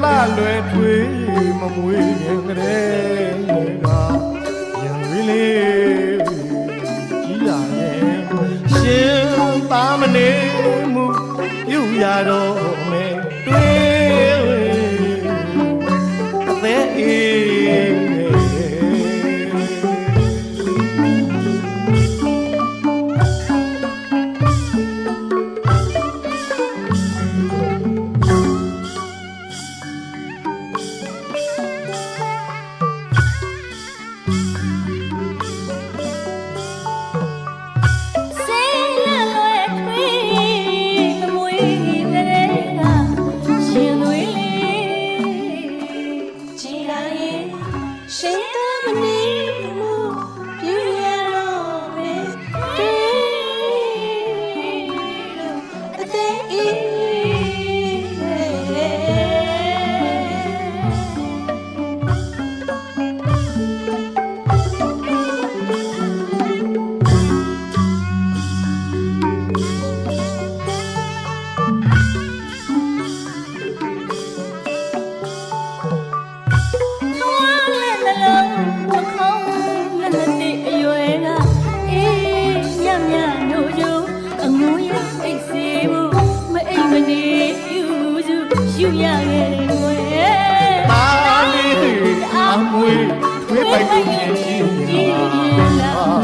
လာလွယ်ထွေးမမွေးခင်ကလေးကရံဝေးလေးကြီးလာရဲ့ရှင်သားမနေမှုပြုရတော့မယ်တွေ့အသေးအေးယူရရဲ့ကိုယ်ပါလေးအမွေထွေးပိုက်ကိုမြင်ရှိလာ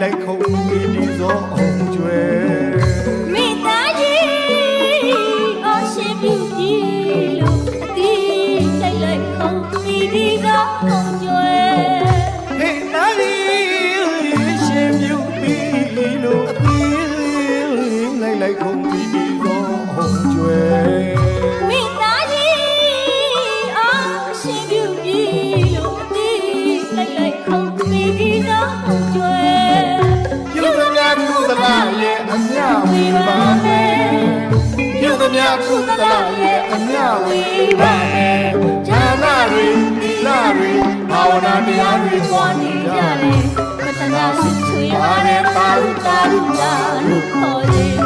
လိုက်ခုံပြီးဒီစောအောင်ကျွဲမိသားကြီးအော်ရှင်ပြူကြီးလို့အတီးလိုက်ခုံပြီးဒီစောအောင်ကျွဲဟေးသားကြီးရှင်ပြူပြီးလို့အတီးလိုက်ခုံပြီးဒီစောအောင်ကျွဲမိသားကြီးအော်ရှင်ပြူပြီးလို့အတီးလိုက်ခုံပြီးဒီစောအောင်ကျွဲသလားရဲ့အမြဝေပါမယ်ပြုသမျှကုသလရဲ့အမြဝေပါမယ်ဉာဏတွေသီလတွေဘာဝနာတရားတွေပွားနေကြတယ်ပတ္တနာစစ်ချွေပါတဲ့ပါရုတာရုလာလို့ခေါ်တယ်